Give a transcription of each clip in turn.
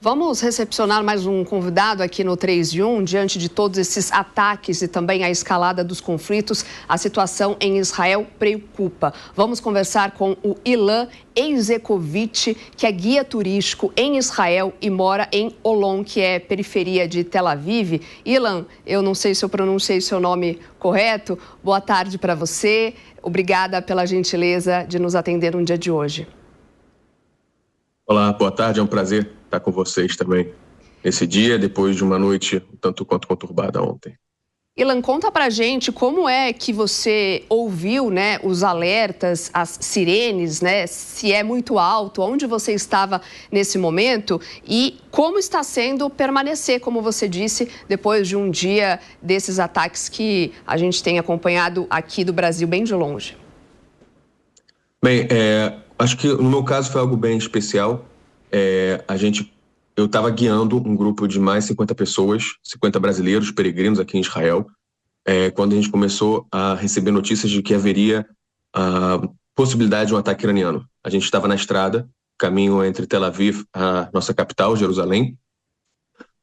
Vamos recepcionar mais um convidado aqui no 3 em 1. Diante de todos esses ataques e também a escalada dos conflitos, a situação em Israel preocupa. Vamos conversar com o Ilan Eizekovic, que é guia turístico em Israel e mora em Holon, que é periferia de Tel Aviv. Ilan, eu não sei se eu pronunciei seu nome correto. Boa tarde para você. Obrigada pela gentileza de nos atender no dia de hoje. Olá, boa tarde. É um prazer estar com vocês também nesse dia, depois de uma noite tanto quanto conturbada ontem. Ilan, conta pra gente como é que você ouviu, né, os alertas, as sirenes, né, se é muito alto, onde você estava nesse momento e como está sendo permanecer, como você disse, depois de um dia desses ataques que a gente tem acompanhado aqui do Brasil bem de longe. Bem, acho que no meu caso foi algo bem especial. Eu estava guiando um grupo de mais 50 pessoas, 50 brasileiros peregrinos aqui em Israel, quando a gente começou a receber notícias de que haveria a possibilidade de um ataque iraniano. A gente estava na estrada, caminho entre Tel Aviv, a nossa capital, Jerusalém,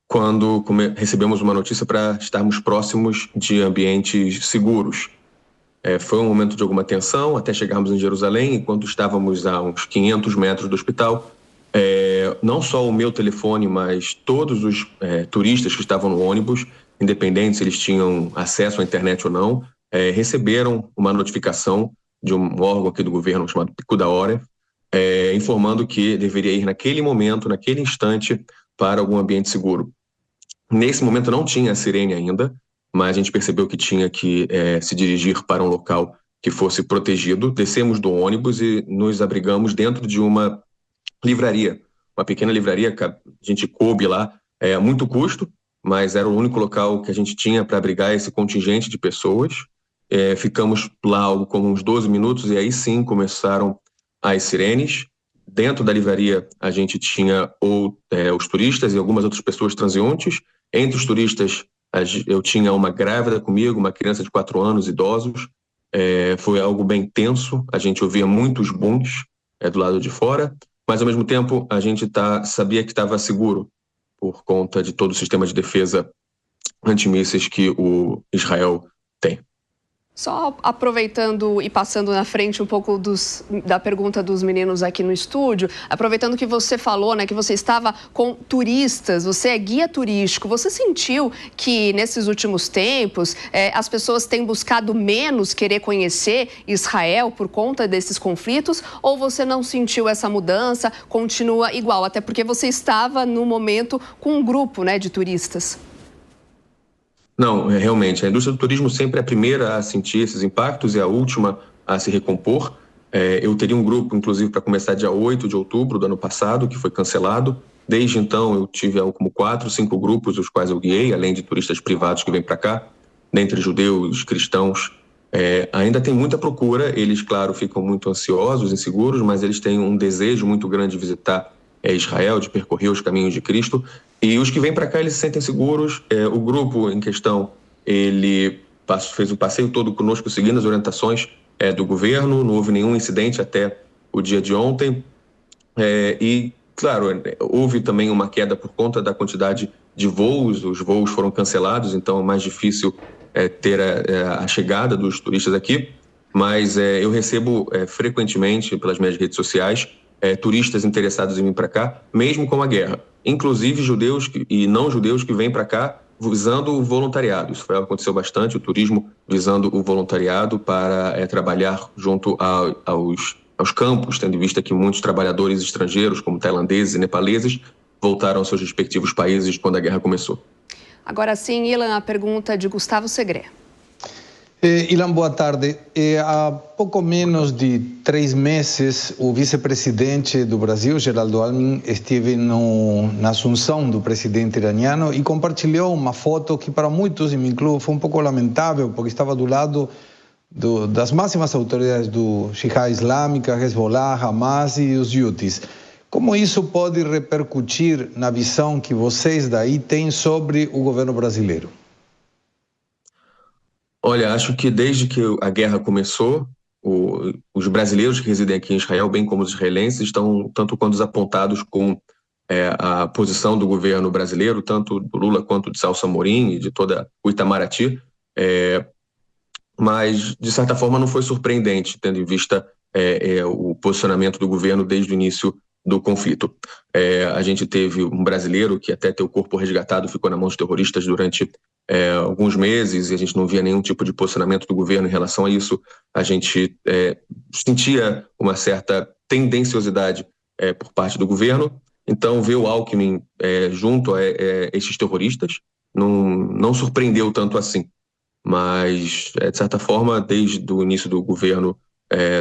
quando recebemos uma notícia para estarmos próximos de ambientes seguros. Foi um momento de alguma tensão até chegarmos em Jerusalém, enquanto estávamos a uns 500 metros do hospital. Não só o meu telefone, mas todos os turistas que estavam no ônibus, independente se eles tinham acesso à internet ou não, receberam uma notificação de um órgão aqui do governo chamado Picud Aoref, informando que deveria ir naquele momento, naquele instante, para algum ambiente seguro. Nesse momento não tinha a sirene ainda, mas a gente percebeu que tinha que se dirigir para um local que fosse protegido. Descemos do ônibus e nos abrigamos dentro de uma livraria, uma pequena livraria que a gente coube lá a muito custo, mas era o único local que a gente tinha para abrigar esse contingente de pessoas. Ficamos lá algo como uns 12 minutos e aí sim começaram as sirenes. Dentro da livraria a gente tinha os turistas e algumas outras pessoas transeuntes. Entre os turistas eu tinha uma grávida comigo, uma criança de 4 anos, idosos. Foi algo bem tenso, a gente ouvia muitos booms do lado de fora, mas ao mesmo tempo a gente sabia que estava seguro por conta de todo o sistema de defesa antimísseis que o Israel tem. Só aproveitando e passando na frente um pouco da pergunta dos meninos aqui no estúdio, aproveitando que você falou, né, que você estava com turistas, você é guia turístico, você sentiu que nesses últimos tempos as pessoas têm buscado menos querer conhecer Israel por conta desses conflitos, ou você não sentiu essa mudança, continua igual, até porque você estava no momento com um grupo, né, de turistas? Não, realmente, a indústria do turismo sempre é a primeira a sentir esses impactos e a última a se recompor. Eu teria um grupo, inclusive, para começar dia 8 de outubro do ano passado, que foi cancelado. Desde então, eu tive algo como 4, 5 grupos, os quais eu guiei, além de turistas privados que vêm para cá, dentre judeus, cristãos. Ainda tem muita procura, eles, claro, ficam muito ansiosos, inseguros, mas eles têm um desejo muito grande de visitar Israel, de percorrer os caminhos de Cristo. E os que vêm para cá, eles se sentem seguros. O grupo em questão, ele fez o passeio todo conosco, seguindo as orientações do governo, não houve nenhum incidente até o dia de ontem. E, claro, houve também uma queda por conta da quantidade de voos, os voos foram cancelados, então é mais difícil ter a chegada dos turistas aqui, mas eu recebo frequentemente pelas minhas redes sociais turistas interessados em vir para cá, mesmo com a guerra. Inclusive judeus e não judeus que vêm para cá visando o voluntariado. Isso aconteceu bastante, o turismo visando o voluntariado para trabalhar junto aos campos, tendo em vista que muitos trabalhadores estrangeiros, como tailandeses e nepaleses, voltaram aos seus respectivos países quando a guerra começou. Agora sim, Ilan, a pergunta de Gustavo Segré. Ilan, boa tarde. Há pouco menos de 3 meses, o vice-presidente do Brasil, Geraldo Alckmin, esteve na assunção do presidente iraniano e compartilhou uma foto que para muitos, e me incluo, foi um pouco lamentável, porque estava do lado das máximas autoridades do Jihad Islâmica, Hezbollah, Hamas e os Houthis. Como isso pode repercutir na visão que vocês daí têm sobre o governo brasileiro? Olha, acho que desde que a guerra começou, os brasileiros que residem aqui em Israel, bem como os israelenses, estão tanto quanto apontados com a posição do governo brasileiro, tanto do Lula quanto de Celso Amorim e de toda o Itamaraty, mas, de certa forma, não foi surpreendente, tendo em vista o posicionamento do governo desde o início do conflito. A gente teve um brasileiro que até ter o corpo resgatado ficou na mão dos terroristas durante alguns meses, e a gente não via nenhum tipo de posicionamento do governo em relação a isso. A gente sentia uma certa tendenciosidade por parte do governo. Então, ver o Alckmin junto a esses terroristas não surpreendeu tanto assim. Mas, de certa forma, desde o início do governo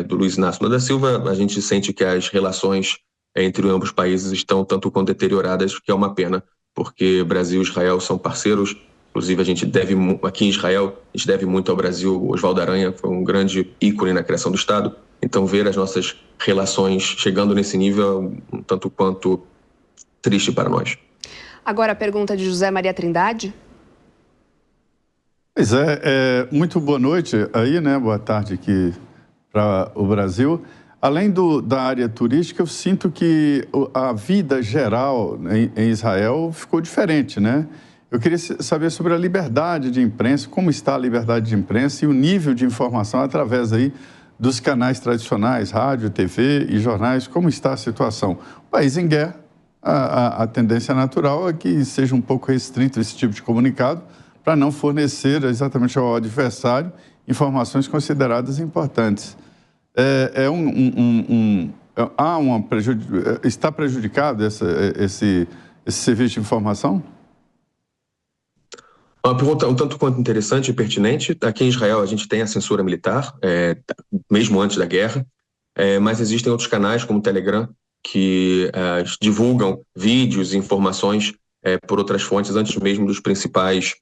do Luiz Inácio Lula da Silva, a gente sente que as relações entre ambos os países estão tanto quanto deterioradas, que é uma pena, porque Brasil e Israel são parceiros. Inclusive, a gente deve, aqui em Israel, a gente deve muito ao Brasil. O Oswaldo Aranha foi um grande ícone na criação do Estado. Então, ver as nossas relações chegando nesse nível é um tanto quanto triste para nós. Agora a pergunta de José Maria Trindade. Pois muito boa noite aí, né? Boa tarde aqui para o Brasil. Além da área turística, eu sinto que a vida geral em Israel ficou diferente, né? Eu queria saber sobre a liberdade de imprensa, como está a liberdade de imprensa e o nível de informação através aí dos canais tradicionais, rádio, TV e jornais, como está a situação? O país em guerra, a tendência natural é que seja um pouco restrito esse tipo de comunicado para não fornecer exatamente ao adversário informações consideradas importantes. Está prejudicado esse serviço de informação? Uma pergunta um tanto quanto interessante e pertinente. Aqui em Israel a gente tem a censura militar, mesmo antes da guerra, mas existem outros canais como o Telegram que divulgam vídeos e informações por outras fontes antes mesmo dos principais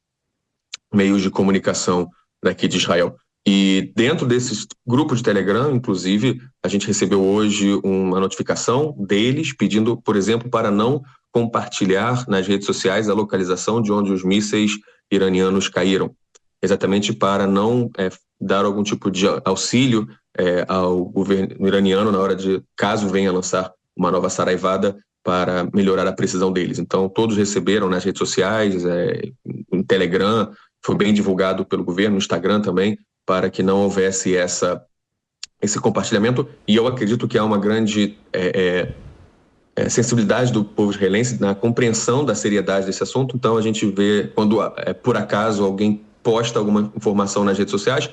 meios de comunicação daqui de Israel. E dentro desses grupos de Telegram, inclusive, a gente recebeu hoje uma notificação deles pedindo, por exemplo, para não compartilhar nas redes sociais a localização de onde os mísseis iranianos caíram, exatamente para não dar algum tipo de auxílio ao governo iraniano na hora de, caso venha lançar uma nova saraivada, para melhorar a precisão deles. Então, todos receberam nas redes sociais, em Telegram, foi bem divulgado pelo governo, no Instagram também, para que não houvesse esse compartilhamento. E eu acredito que há uma grande sensibilidade do povo israelense na compreensão da seriedade desse assunto. Então, a gente vê, quando por acaso alguém posta alguma informação nas redes sociais,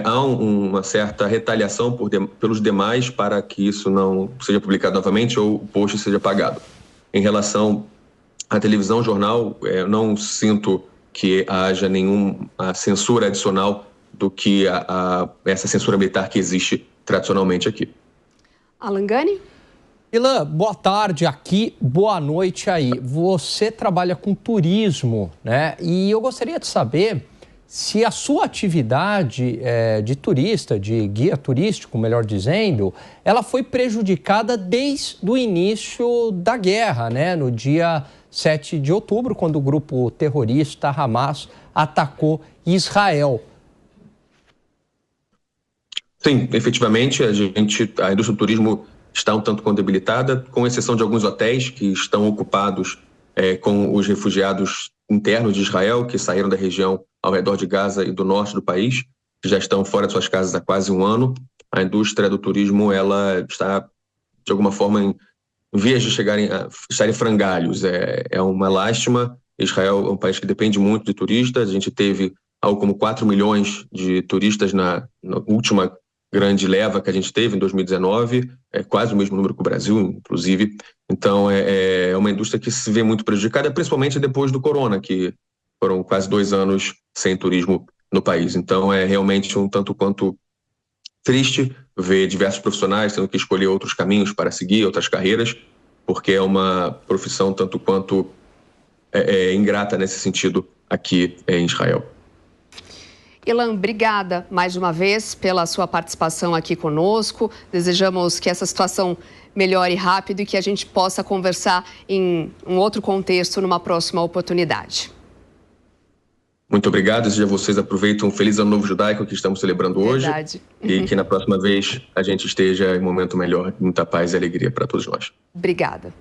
há uma certa retaliação pelos demais para que isso não seja publicado novamente ou o post seja apagado. Em relação à televisão, jornal, eu não sinto que haja nenhuma censura adicional do que essa censura militar que existe tradicionalmente aqui. Alan Gani? Ilan, boa tarde aqui, boa noite aí. Você trabalha com turismo, né? E eu gostaria de saber se a sua atividade de turista, de guia turístico, melhor dizendo, ela foi prejudicada desde o início da guerra, né? No dia 7 de outubro, quando o grupo terrorista Hamas atacou Israel. Sim, efetivamente, a indústria do turismo está um tanto quanto debilitada, com exceção de alguns hotéis que estão ocupados com os refugiados internos de Israel, que saíram da região ao redor de Gaza e do norte do país, que já estão fora de suas casas há quase um ano. A indústria do turismo ela está, de alguma forma, em vias de estar em frangalhos. É uma lástima. Israel é um país que depende muito de turistas. A gente teve algo como 4 milhões de turistas na última grande leva que a gente teve em 2019, quase o mesmo número que o Brasil, inclusive. Então, é uma indústria que se vê muito prejudicada, principalmente depois do corona, que foram quase 2 anos sem turismo no país. Então, é realmente um tanto quanto triste ver diversos profissionais tendo que escolher outros caminhos para seguir, outras carreiras, porque é uma profissão tanto quanto ingrata nesse sentido aqui em Israel. Ilan, obrigada mais uma vez pela sua participação aqui conosco. Desejamos que essa situação melhore rápido e que a gente possa conversar em um outro contexto numa próxima oportunidade. Muito obrigado. Desejo a vocês aproveitem um feliz ano novo judaico que estamos celebrando hoje. Verdade. E que na próxima vez a gente esteja em um momento melhor, muita paz e alegria para todos nós. Obrigada.